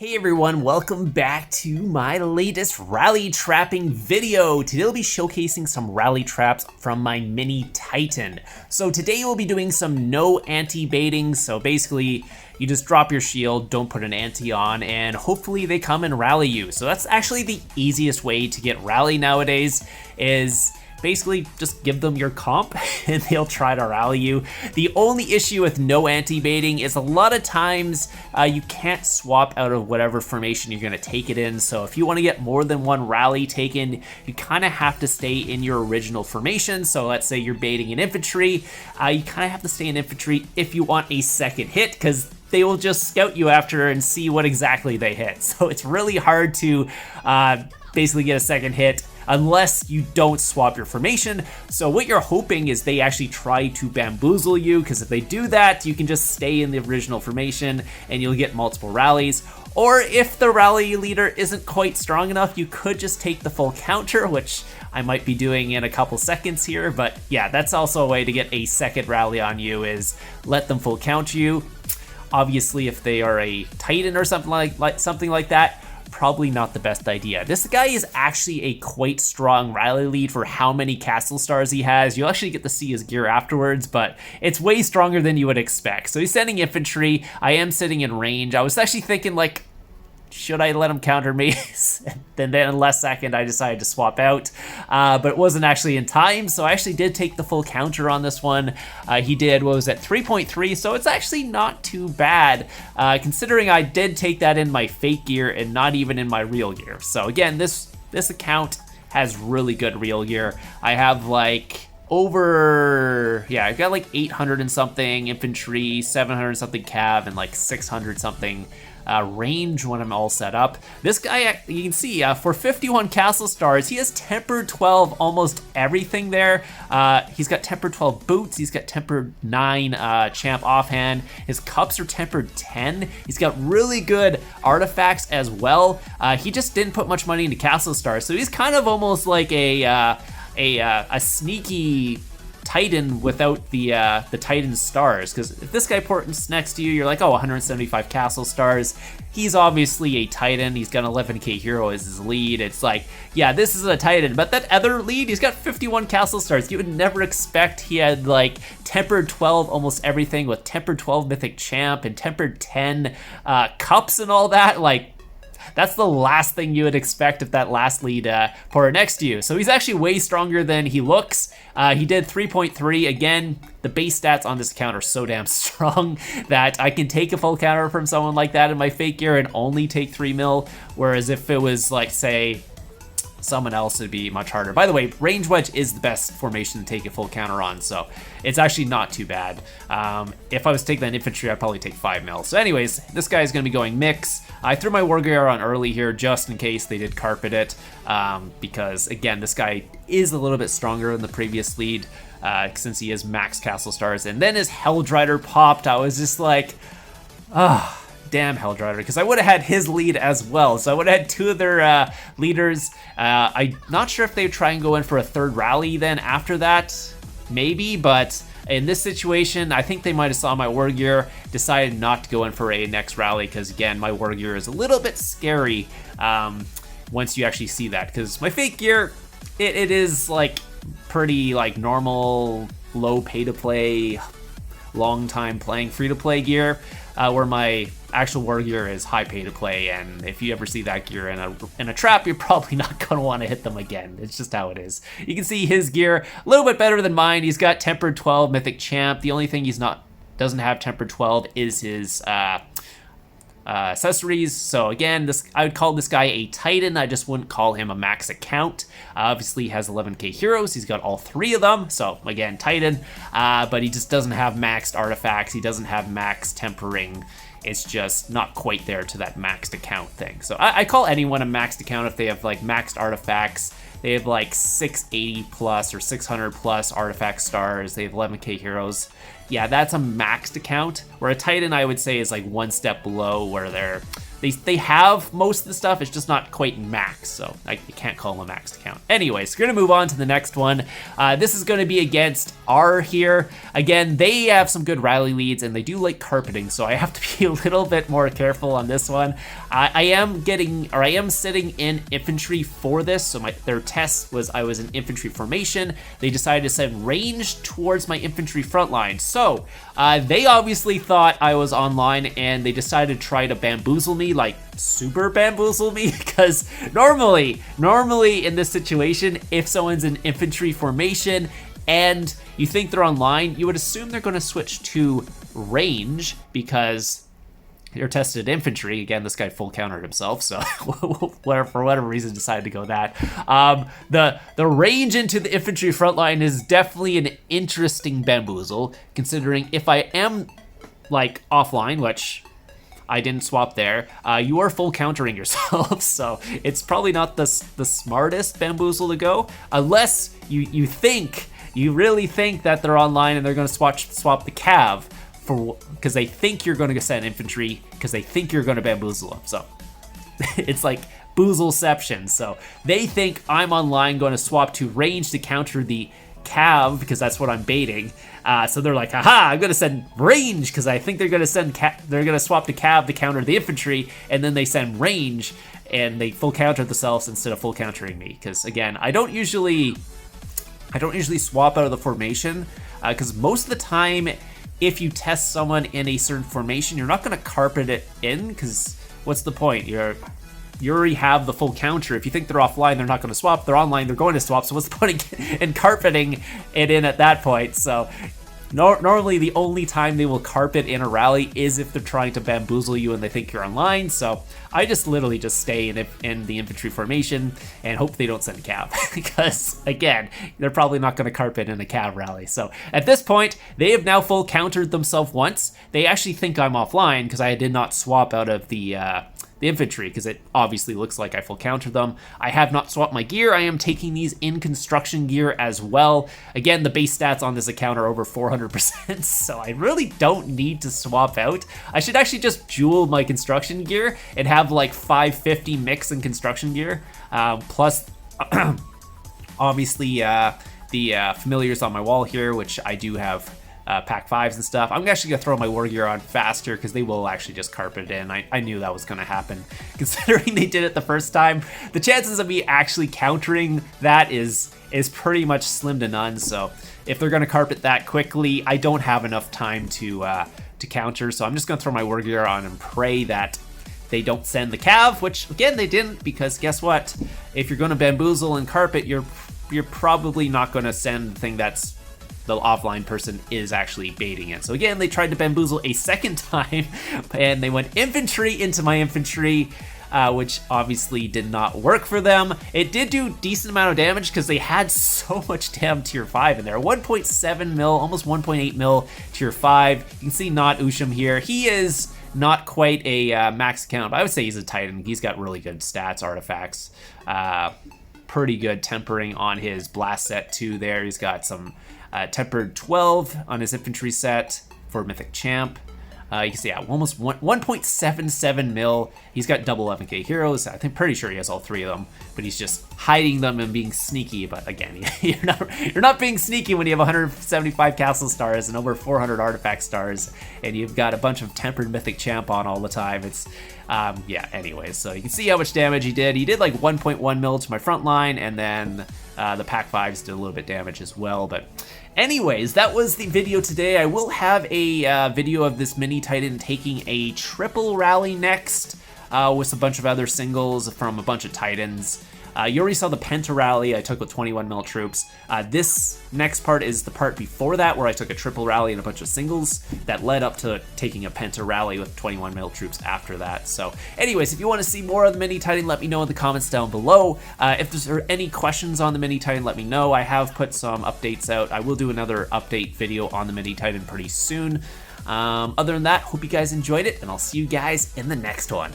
Hey everyone, welcome back to my latest rally trapping video. Today we'll be showcasing some rally traps from my mini Titan. So today we'll be doing some no anti-baiting. So basically you just drop your shield, don't put an anti on, and hopefully they come and rally you. So that's actually the easiest way to get rally nowadays, is basically just give them your comp and they'll try to rally you. The only issue with no anti-baiting is a lot of times you can't swap out of whatever formation you're gonna take it in. So if you wanna get more than one rally taken, you kinda have to stay in your original formation. So let's say you're baiting an infantry, you kinda have to stay in infantry if you want a second hit, because they will just scout you after and see what exactly they hit. So it's really hard to basically get a second hit unless you don't swap your formation. So what you're hoping is they actually try to bamboozle you, because if they do that, you can just stay in the original formation and you'll get multiple rallies. Or if the rally leader isn't quite strong enough, you could just take the full counter, which I might be doing in a couple seconds here. But yeah, that's also a way to get a second rally on you, is let them full counter you. Obviously, if they are a Titan or something like that, probably not the best idea. This guy is actually a quite strong rally lead for how many castle stars he has. You'll actually get to see his gear afterwards, but it's way stronger than you would expect. So he's sending infantry. I am sitting in range. I was actually thinking, like, should I let him counter me? then in last second, I decided to swap out, but it wasn't actually in time, so I actually did take the full counter on this one. He did, what was it, 3.3, so it's actually not too bad, considering I did take that in my fake gear and not even in my real gear. So again, this account has really good real gear. I have like I've got like 800 and something infantry, 700 and something cav, and like 600 something range when I'm all set up. This guy, you can see, for 51 castle stars, he has tempered 12 almost everything there. He's got tempered 12 boots, he's got tempered 9 champ offhand, his cups are tempered 10, he's got really good artifacts as well. He just didn't put much money into castle stars, so he's kind of almost like a sneaky Titan without the Titan stars, because if this guy ports next to you, you're like, oh, 175 castle stars. He's obviously a Titan. He's got an 11k hero as his lead. It's like, yeah, this is a Titan, but that other lead, he's got 51 castle stars. You would never expect he had like tempered 12 almost everything, with tempered 12 mythic champ and tempered 10 cups and all that. Like, that's the last thing you would expect if that last lead ported next to you. So he's actually way stronger than he looks. He did 3.3. Again, the base stats on this account are so damn strong that I can take a full counter from someone like that in my fake gear and only take 3 mil, whereas if it was like, say, someone else, would be much harder. By the way, range wedge is the best formation to take a full counter on, so it's actually not too bad. If I was taking that infantry, I'd probably take 5 mil. So anyways, this guy is gonna be going mix. I threw my war gear on early here just in case they did carpet it, because again, this guy is a little bit stronger than the previous lead, since he is max castle stars. And then his Helldrider popped. I was just like, damn Helldrider, because I would have had his lead as well. So I would have had 2 of their leaders. I'm not sure if they would try and go in for a third rally then after that, maybe, but in this situation, I think they might have saw my war gear, decided not to go in for a next rally, because again, my war gear is a little bit scary once you actually see that, because my fake gear, it is like pretty like normal, low pay to play, long time playing free to play gear, where my actual war gear is high pay to play, and if you ever see that gear in a trap, you're probably not gonna want to hit them again. It's just how it is. You can see his gear a little bit better than mine. He's got tempered 12 mythic champ. The only thing doesn't have tempered 12 is his accessories. So again, I would call this guy a Titan. I just wouldn't call him a max account. Obviously he has 11k heroes. He's got all 3 of them. So again, Titan, but he just doesn't have maxed artifacts. He doesn't have max tempering. It's just not quite there to that maxed account thing. So I call anyone a maxed account if they have like maxed artifacts. They have like 680 plus or 600 plus artifact stars. They have 11k heroes. Yeah, that's a maxed account. Where a Titan, I would say, is like one step below, where they're they have most of the stuff, it's just not quite max, so I can't call them a maxed account. Anyways, we're gonna move on to the next one. This is gonna be against R here. Again, they have some good rally leads and they do like carpeting, so I have to be a little bit more careful on this one. I am sitting in infantry for this, so their test was I was in infantry formation. They decided to send range towards my infantry front line. So they obviously thought I was online and they decided to try to bamboozle me, like super bamboozle me, because normally in this situation, if someone's in infantry formation and you think they're online, you would assume they're going to switch to range because you're tested infantry. Again, this guy full countered himself, so for whatever reason decided to go that. The range into the infantry front line is definitely an interesting bamboozle, considering if I am like offline, which I didn't swap there, you are full countering yourself, so it's probably not the smartest bamboozle to go, unless you really think that they're online and they're gonna swap the cav because they think you're gonna send infantry, because they think you're gonna bamboozle them. So it's like boozleception. So they think I'm online going to swap to range to counter the cav because that's what I'm baiting. So they're like, haha, I'm gonna send range because I think they're gonna swap to cav to counter the infantry, and then they send range and they full counter themselves instead of full countering me. Because again, I don't usually swap out of the formation because most of the time, if you test someone in a certain formation, you're not gonna carpet it in, because what's the point? You already have the full counter. If you think they're offline, they're not going to swap. They're online, they're going to swap. So what's the point in carpeting it in at that point? So normally the only time they will carpet in a rally is if they're trying to bamboozle you and they think you're online. So I just literally just stay in the infantry formation and hope they don't send a cav because again, they're probably not going to carpet in a cav rally. So at this point, they have now full countered themselves once. They actually think I'm offline because I did not swap out of the infantry, because it obviously looks like I full countered them. I have not swapped my gear. I am taking these in construction gear as well. Again, the base stats on this account are over 400%, so I really don't need to swap out. I should actually just jewel my construction gear and have like 550 mix in construction gear. Plus, obviously, the familiars on my wall here, which I do have pack 5s and stuff. I'm actually gonna throw my war gear on faster because they will actually just carpet it in. I knew that was gonna happen. Considering they did it the first time, the chances of me actually countering that is pretty much slim to none. So if they're gonna carpet that quickly, I don't have enough time to counter. So I'm just gonna throw my war gear on and pray that they don't send the cav, which again they didn't, because guess what? If you're gonna bamboozle and carpet, you're probably not gonna send the thing that's the offline person is actually baiting it. So again, they tried to bamboozle a second time and they went infantry into my infantry, which obviously did not work for them. It did do decent amount of damage because they had so much damn tier 5 in there. 1.7 mil, almost 1.8 mil tier 5. You can see not Usham here. He is not quite a max account, but I would say he's a Titan. He's got really good stats, artifacts. Pretty good tempering on his blast set too there. He's got some tempered 12 on his infantry set for Mythic Champ. You can see, yeah, almost 1.77 mil. He's got double 11k heroes. I think pretty sure he has all 3 of them, but he's just hiding them and being sneaky. But again, you're not being sneaky when you have 175 castle stars and over 400 artifact stars, and you've got a bunch of tempered Mythic Champ on all the time. It's yeah. Anyways, so you can see how much damage he did. He did like 1.1 mil to my front line, and then the pack 5s did a little bit damage as well. But anyways, that was the video today. I will have a video of this mini Titan taking a triple rally next with a bunch of other singles from a bunch of Titans. You already saw the Penta rally I took with 21 mil troops. This next part is the part before that, where I took a triple rally and a bunch of singles that led up to taking a Penta rally with 21 mil troops after that. So anyways, if you want to see more of the mini Titan, let me know in the comments down below. If there's any questions on the mini Titan, let me know. I have put some updates out. I will do another update video on the mini Titan pretty soon. Other than that, hope you guys enjoyed it, and I'll see you guys in the next one.